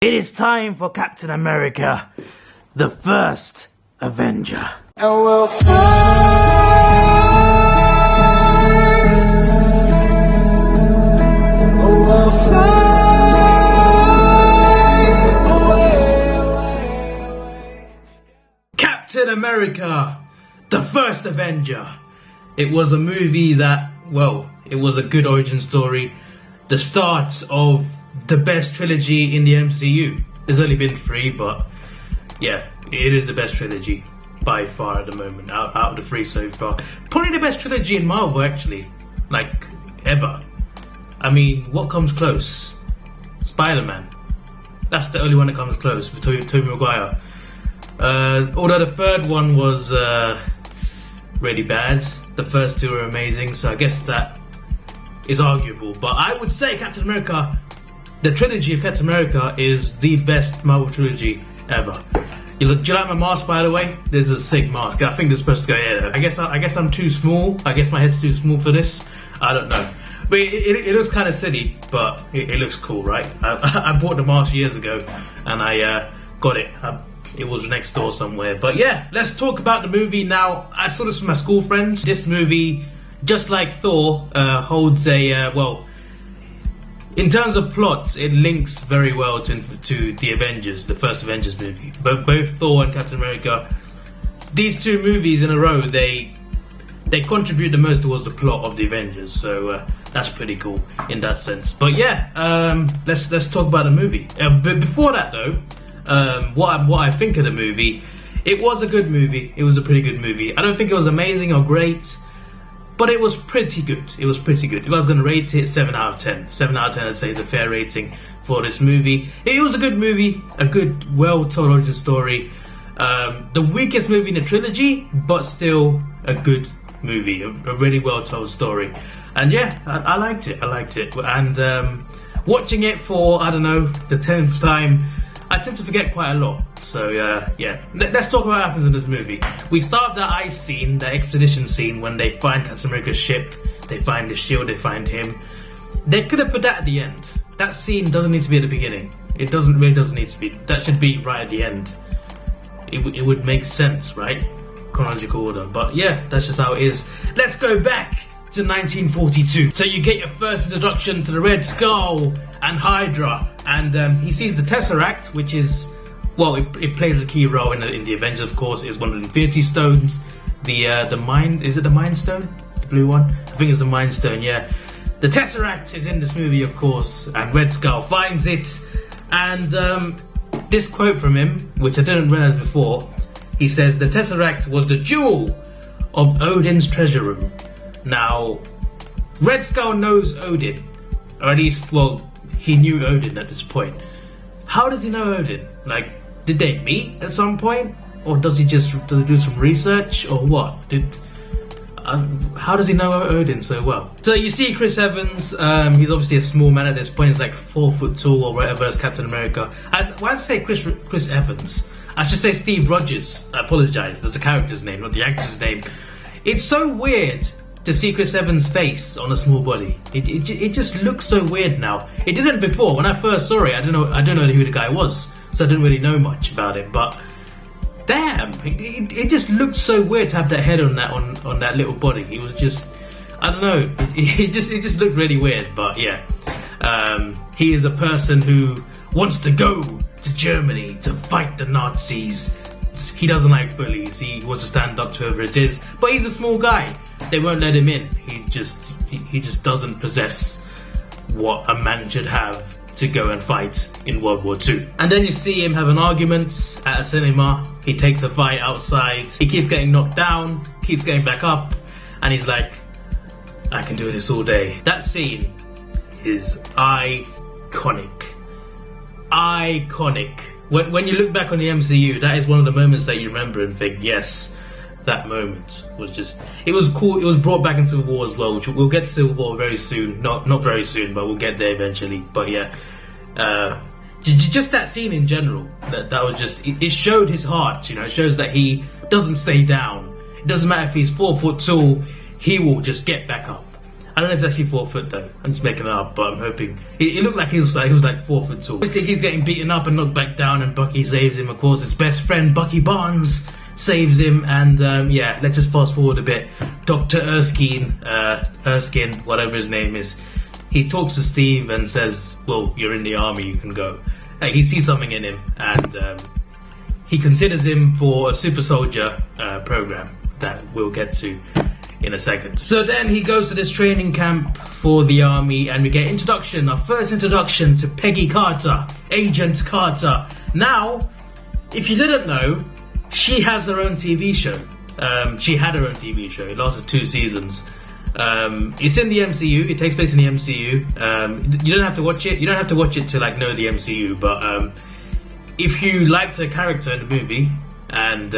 It is time for Captain America, the first Avenger. And we'll fly away. Captain America, the first Avenger. It was a movie that, well, it was a good origin story. The start of the best trilogy in the MCU. There's only been 3, but yeah, it is the best trilogy by far at the moment, out of the 3 so far. Probably the best trilogy in Marvel, actually, like, ever. I mean, what comes close? Spider-Man. That's the only one that comes close, with Tobey Maguire. Although the third one was really bad. The first 2 were amazing, so I guess that is arguable. But I would say Captain America, the trilogy of Captain America, is the best Marvel trilogy ever. Do you like my mask, by the way? There's a sick mask. I think it's supposed to go here. I guess I'm too small. I guess my head's too small for this. I don't know. But it looks kind of silly, but it looks cool, right? I bought the mask years ago, and I got it. It was next door somewhere. But yeah, let's talk about the movie now. I saw this with my school friends. This movie, just like Thor, holds a, well, in terms of plot, it links very well to the Avengers, the first Avengers movie. Both Thor and Captain America, these 2 movies in a row, they contribute the most towards the plot of the Avengers. So that's pretty cool in that sense. But yeah, let's talk about the movie. But before that though, what I think of the movie, it was a good movie. It was a pretty good movie. I don't think it was amazing or great, but it was pretty good. It was pretty good. If I was going to rate it, 7 out of 10. 7 out of 10 I'd say is a fair rating for this movie. It was a good movie, a good, well-told origin story. The weakest movie in the trilogy, but still a good movie. A really well-told story. And yeah, I liked it. I liked it. And watching it for, I don't know, the 10th time, I tend to forget quite a lot. So yeah, let's talk about what happens in this movie. We start with the ice scene, the expedition scene, when they find Captain America's ship, they find the shield, they find him. They could have put that at the end. That scene doesn't need to be at the beginning. It really doesn't need to be. That should be right at the end. It would make sense, right? Chronological order. But yeah, that's just how it is. Let's go back to 1942. So you get your first introduction to the Red Skull and Hydra, and he sees the Tesseract, which is, well, it plays a key role in the Avengers, of course. It's one of the Infinity Stones. The Mind, is it the Mind Stone? The blue one? I think it's the Mind Stone, yeah. The Tesseract is in this movie, of course, and Red Skull finds it. And this quote from him, which I didn't realize before, he says, "The Tesseract was the jewel of Odin's treasure room." Now, Red Skull knows Odin, or at least, well, he knew Odin at this point. How does he know Odin? Like, did they meet at some point? Or does he do some research, or what? How does he know Odin so well? So you see Chris Evans, he's obviously a small man at this point. He's like 4 foot tall or whatever as Captain America. Why did I say Chris Evans? I should say Steve Rogers. I apologise, that's the character's name, not the actor's name. It's so weird to see Chris Evans' face on a small body. It just looks so weird now. It didn't before. When I first saw it, I don't know who the guy was, so I didn't really know much about it. But damn, it just looked so weird to have that head on that little body. It was just, I don't know. It just looked really weird. But yeah, he is a person who wants to go to Germany to fight the Nazis. He doesn't like bullies. He wants to stand up to whoever it is. But he's a small guy. They won't let him in. He just doesn't possess what a man should have to go and fight in World War II. And then you see him have an argument at a cinema. He takes a fight outside. He keeps getting knocked down, keeps getting back up, and he's like, I can do this all day. That scene is iconic. Iconic. When you look back on the MCU, that is one of the moments that you remember and think, yes, that moment was just, it was cool. It was brought back in Civil War as well, which we'll get to Civil War very soon. Not very soon, but we'll get there eventually. But yeah, just that scene in general, that was just, it showed his heart, you know. It shows that he doesn't stay down. It doesn't matter if he's 4 foot tall, he will just get back up. I don't know if it's actually 4 foot though. I'm just making it up, but I'm hoping. It looked like he was like 4 foot tall. Obviously, he's getting beaten up and knocked back down, and Bucky saves him. Of course, his best friend Bucky Barnes saves him, and yeah, let's just fast forward a bit. Dr. Erskine, whatever his name is, he talks to Steve and says, "Well, you're in the army, you can go." He sees something in him, and he considers him for a super soldier program that we'll get to in a second. So then he goes to this training camp for the army, and we get our first introduction to Peggy Carter, Agent Carter. Now, if you didn't know, she has her own TV show. She had her own TV show. It lasted 2 seasons. It's in the MCU. It takes place in the MCU. You don't have to watch it. You don't have to watch it to like know the MCU. But if you liked her character in the movie and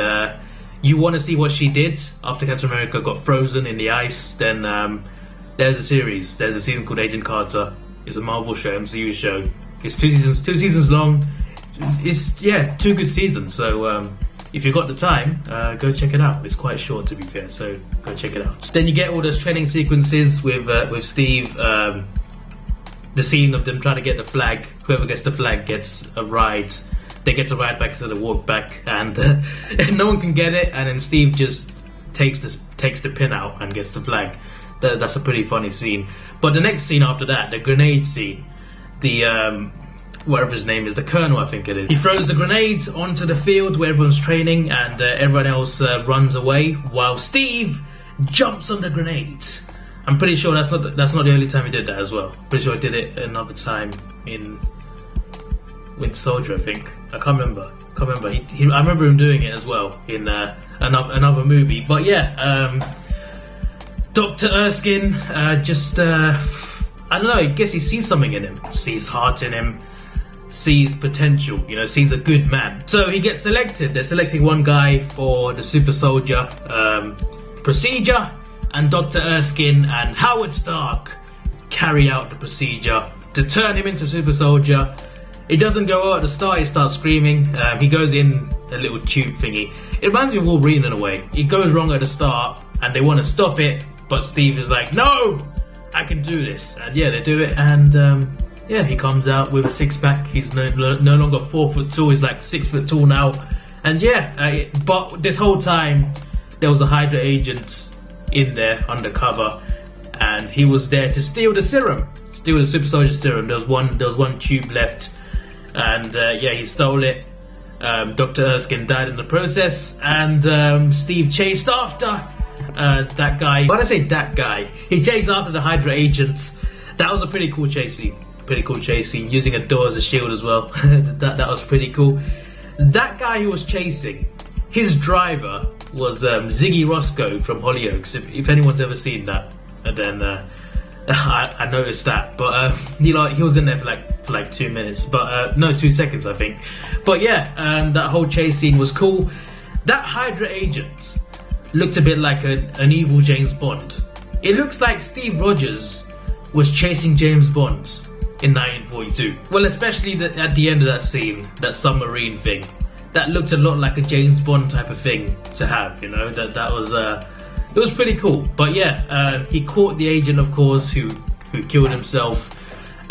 you want to see what she did after Captain America got frozen in the ice, then there's a series. There's a season called Agent Carter. It's a Marvel show, MCU show. It's 2 seasons. 2 seasons long. It's 2 good seasons. So if you've got the time, go check it out. It's quite short, to be fair, so go check it out. Then you get all those training sequences with Steve. The scene of them trying to get the flag. Whoever gets the flag gets a ride. They get to ride back, so they walk back, and no one can get it. And then Steve just takes the pin out and gets the flag. That's a pretty funny scene. But the next scene after that, the grenade scene, the whatever his name is, the Colonel, I think it is. He throws the grenades onto the field where everyone's training, and everyone else runs away while Steve jumps on the grenades. I'm pretty sure that's not the only time he did that as well. Pretty sure he did it another time in Winter Soldier, I think. I can't remember. I remember him doing it as well in another movie. But yeah, Dr. Erskine I don't know. I guess he sees something in him. Sees heart in him. Sees potential, sees a good man. So he gets selected. They're selecting one guy for the super soldier procedure, and Dr. Erskine and Howard Stark carry out the procedure to turn him into super soldier. It doesn't go well at the start. He starts screaming. He goes in a little tube thingy. It reminds me of Wolverine in a way. It goes wrong at the start, and they want to stop it, but Steve is like, "No, I can do this." And yeah, they do it, and yeah, he comes out with a 6-pack. He's no longer 4 foot tall. He's like 6 foot tall now. And yeah, but this whole time there was a Hydra agent in there undercover, and he was there to steal the serum, steal the super soldier serum. There was one tube left, and yeah, he stole it. Dr. Erskine died in the process, and Steve chased after that guy. Why did I say that guy? He chased after the Hydra agents. That was a pretty cool chase scene. Using a door as a shield as well. that was pretty cool. That guy who was chasing, his driver was Ziggy Roscoe from Hollyoaks. If anyone's ever seen that, then I noticed that. But he was in there for like 2 minutes, but no, 2 seconds I think. But yeah, that whole chase scene was cool. That Hydra agent looked a bit like an evil James Bond. It looks like Steve Rogers was chasing James Bond in 1942. Well, especially at the end of that scene, that submarine thing, that looked a lot like a James Bond type of thing to have, that was it was pretty cool. But yeah, he caught the agent, of course, who killed himself,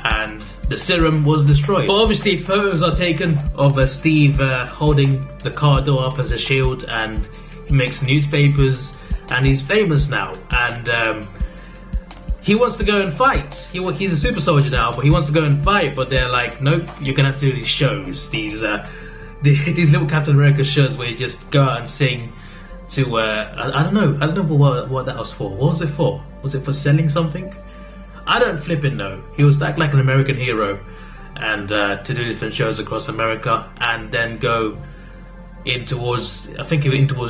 and the serum was destroyed. But obviously photos are taken of Steve holding the car door up as a shield, and he makes newspapers, and he's famous now, and he wants to go and fight. He's a super soldier now, but he wants to go and fight. But they're like, nope, you're gonna have to do these shows, these little Captain America shows where you just go out and sing to I don't know what that was for. What was it for? Was it for selling something? I don't flipping know. He was like an American hero, and to do different shows across America, and then go in towards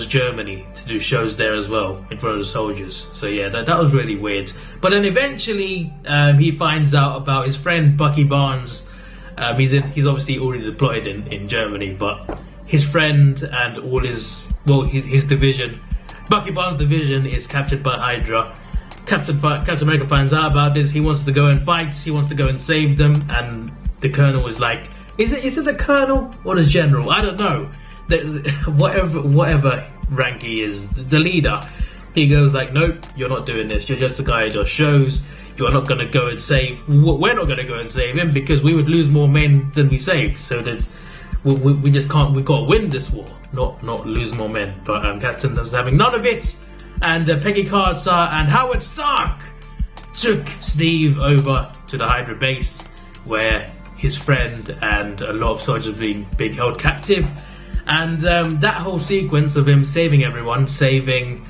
Germany to do shows there as well in front of the soldiers. So yeah, that was really weird. But then eventually he finds out about his friend Bucky Barnes. He's obviously already deployed in Germany, but his friend and all his division, Bucky Barnes' division, is captured by Hydra. Captain America finds out about this. He wants to go and fight. He wants to go and save them. And the Colonel was like, is it the Colonel or the General? I don't know. Whatever rank he is, the leader, He goes like, nope, you're not doing this. You're just a guy who does shows. You are not going to go and save. We're not going to go and save him because we would lose more men than we saved. So we just can't. We've got to win this war, not lose more men. But Captain was having none of it. And Peggy Carter and Howard Stark took Steve over to the Hydra base, where his friend and a lot of soldiers being held captive. And that whole sequence of him saving everyone, saving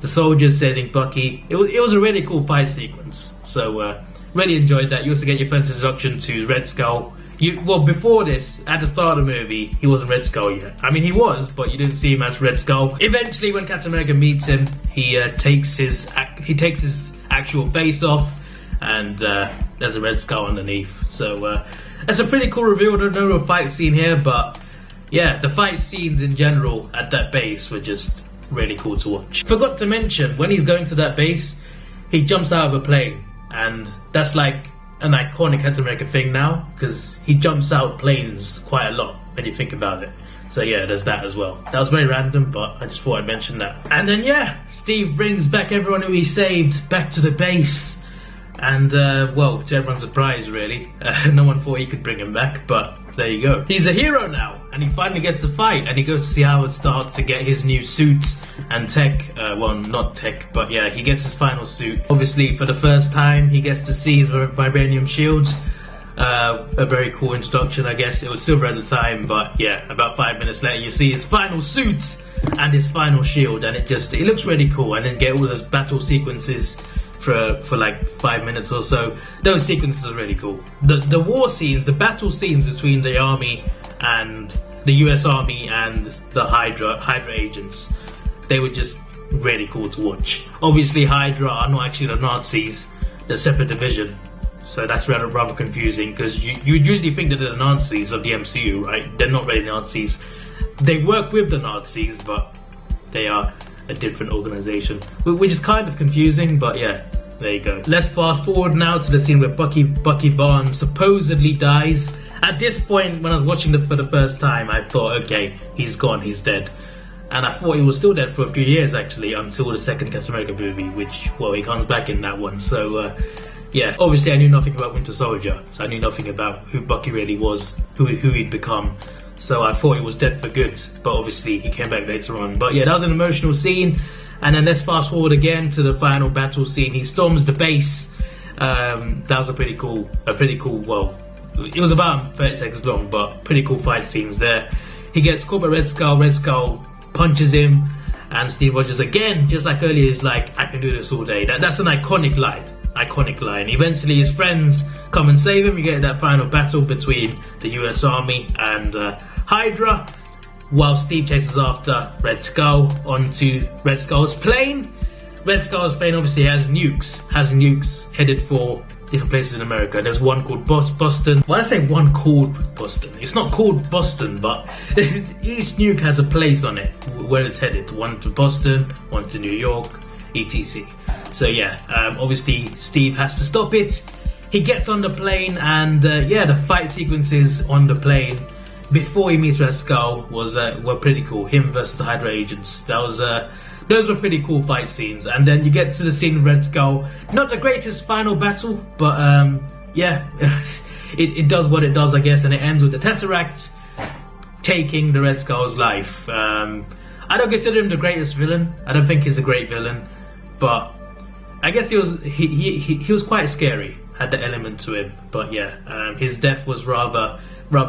the soldiers, saving Bucky, it was a really cool fight sequence. So really enjoyed that. You also get your first introduction to Red Skull. Well, before this, at the start of the movie, he wasn't Red Skull yet. I mean, he was, but you didn't see him as Red Skull. Eventually, when Captain America meets him, he takes his actual face off, and there's a Red Skull underneath. So that's a pretty cool reveal. I don't know a fight scene here, but yeah, the fight scenes in general at that base were just really cool to watch. Forgot to mention, when he's going to that base, he jumps out of a plane, and that's like an iconic Captain America thing now, because he jumps out planes quite a lot when you think about it. So yeah, there's that as well. That was very random, but I just thought I'd mention that. And then yeah, Steve brings back everyone who he saved back to the base. And well, to everyone's surprise really, no one thought he could bring him back, but there you go. He's a hero now, and he finally gets to fight, and he goes to see Howard Stark to get his new suit and tech. Well, not tech, but yeah, he gets his final suit. Obviously, for the first time, he gets to see his vibranium shields. A very cool introduction, I guess. It was silver at the time, but yeah, about 5 minutes later, you see his final suit and his final shield, and it looks really cool. And then get all those battle sequences for like 5 minutes or so. Those sequences are really cool. The war scenes, the battle scenes between the army and the US Army and the Hydra agents, they were just really cool to watch. Obviously Hydra are not actually the Nazis, they're a separate division, so that's rather confusing, because you usually think that they're the Nazis of the MCU, right? They're not really Nazis. They work with the Nazis, but they are a different organization, which is kind of confusing, but yeah, there you go. Let's fast forward now to the scene where Bucky Barnes supposedly dies. At this point, when I was watching it for the first time, I thought, okay, he's gone, he's dead. And I thought he was still dead for a few years actually, until the second Captain America movie, which, well, he comes back in that one. So yeah, obviously I knew nothing about Winter Soldier, so I knew nothing about who Bucky really was, who he'd become. So I thought he was dead for good, but obviously he came back later on. But yeah, that was an emotional scene. And then let's fast forward again to the final battle scene. He storms the base. That was a pretty cool, well, it was about 30 seconds long, but pretty cool fight scenes there. He gets caught by Red Skull punches him, and Steve Rogers again, just like earlier, is like, I can do this all day. That's an iconic line. Eventually his friends come and save him. You get that final battle between the US Army and Hydra, while Steve chases after Red Skull onto Red Skull's plane. Red Skull's plane obviously has nukes headed for different places in America. There's one called Boston. Why did I say one called Boston? It's not called Boston, but each nuke has a place on it where it's headed. One to Boston, one to New York, etc. So yeah, obviously Steve has to stop it. He gets on the plane, and yeah, the fight sequences on the plane before he meets Red Skull were pretty cool. Him versus the Hydra agents. Those were pretty cool fight scenes. And then you get to the scene with Red Skull. Not the greatest final battle, but yeah, it does what it does, I guess, and it ends with the Tesseract taking the Red Skull's life. I don't consider him the greatest villain. I don't think he's a great villain, but I guess he was quite scary. Had the element to him, but yeah, his death was rather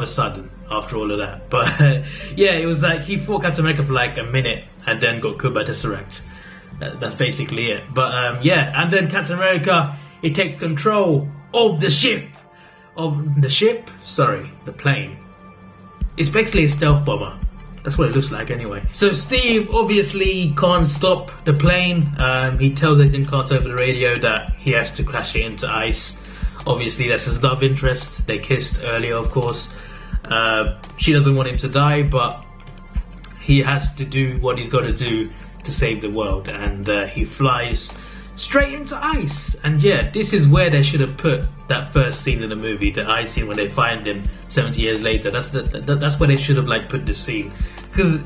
sudden after all of that. But yeah, it was like he fought Captain America for like a minute and then got killed by Tesseract. That's basically it. But yeah, and then Captain America, he takes control of the plane. It's basically a stealth bomber. That's what it looks like anyway. So Steve obviously can't stop the plane. He tells Agent Carter over the radio that he has to crash it into ice. Obviously that's his love interest. They kissed earlier, of course. She doesn't want him to die, but he has to do what he's got to do to save the world. And he flies straight into ice. And yeah, this is where they should have put that first scene in the movie, the ice scene when they find him 70 years later. That's where they should have like put this scene. Because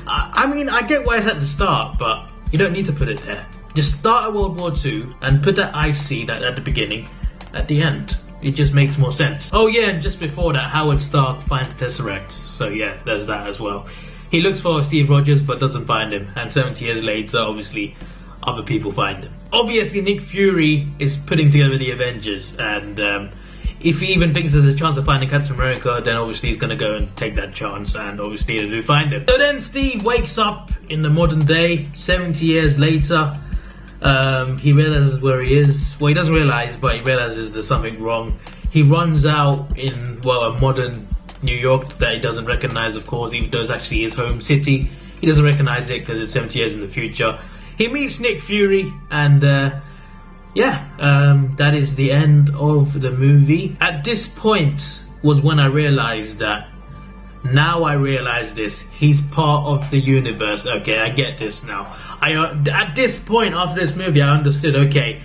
I mean, I get why it's at the start, but You don't need to put it there. Just start at World War II and put that IC that at the beginning, at the end. It just makes more sense. Oh yeah, and just before that, Howard Stark finds the Tesseract. So yeah, there's that as well. He looks for Steve Rogers but doesn't find him. And 70 years later, obviously, other people find him. Obviously, Nick Fury is putting together the Avengers. And if he even thinks there's a chance of finding Captain America, then obviously he's going to go and take that chance. And obviously they do find him. So then Steve wakes up in the modern day, 70 years later. He realizes where he is. Well, he doesn't realize, but he realizes there's something wrong. He runs out in, well, a modern New York that he doesn't recognize, of course, even though it's actually his home city. He doesn't recognize it because it's 70 years in the future. He meets Nick Fury, and that is the end of the movie. At this point was when I realized that, now I realize this, he's part of the universe. Okay, I get this now. At this point after this movie, I understood, okay,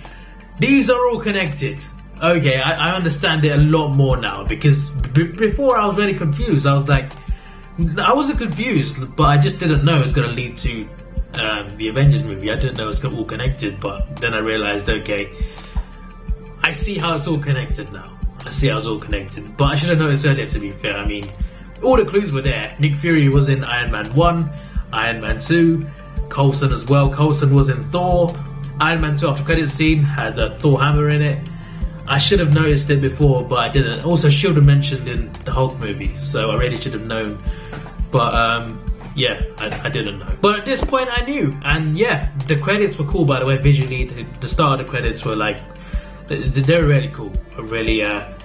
these are all connected. Okay, I understand it a lot more now, because before I was really confused. I was like, I wasn't confused, but I just didn't know it was going to lead to the Avengers movie. I didn't know it was all connected, but then I realized, okay, I see how it's all connected now. I see how it's all connected, but I should have noticed earlier, to be fair. I mean, all the clues were there. Nick Fury was in Iron Man 1, Iron Man 2, Coulson as well. Coulson was in Thor. Iron Man 2 after credits scene had the Thor hammer in it. I should have noticed it before, but I didn't. Also, should have mentioned in the Hulk movie, so I really should have known. But yeah, I didn't know. But at this point I knew, and yeah, the credits were cool, by the way. Visually, the start of the credits were like, they're really cool, really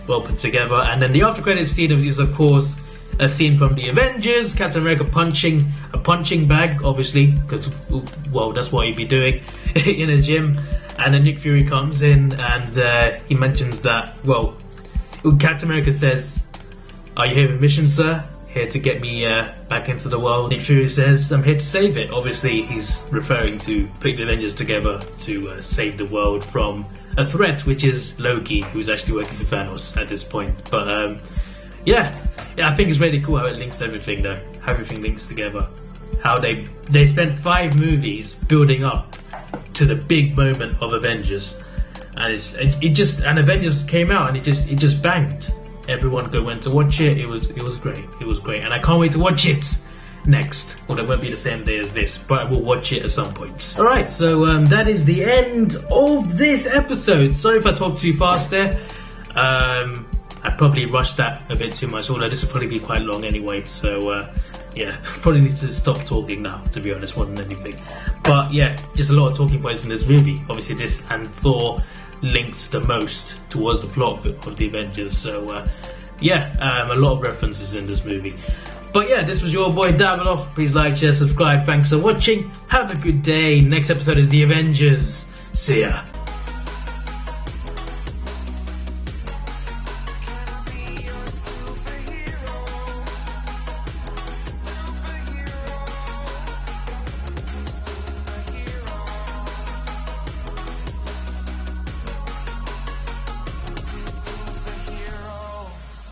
well put together. And then the after credits scene is, of course, a scene from the Avengers, Captain America punching a punching bag, obviously, because, well, that's what he'd be doing in a gym. And then Nick Fury comes in, and he mentions that, well, Captain America says, "Are you here with mission, sir? Here to get me back into the world?" Nick Fury says, "I'm here to save it." Obviously, he's referring to putting the Avengers together to save the world from a threat, which is Loki, who's actually working for Thanos at this point. But yeah, I think it's really cool how it links everything, though. How everything links together. How they spent 5 movies building up to the big moment of Avengers, and and Avengers came out, and it just banged. Everyone went to watch it. It was great. It was great, and I can't wait to watch it next. Well, it won't be the same day as this, but I will watch it at some point. All right, so that is the end of this episode. Sorry if I talked too fast there. I probably rushed that a bit too much, although this will probably be quite long anyway, so yeah, probably need to stop talking now, to be honest, more than anything. But yeah, just a lot of talking points in this movie. Obviously this and Thor linked the most towards the plot of the Avengers, so yeah, a lot of references in this movie. But yeah, this was your boy Davidoff. Please like, share, subscribe. Thanks for watching. Have a good day. Next episode is the Avengers. See ya.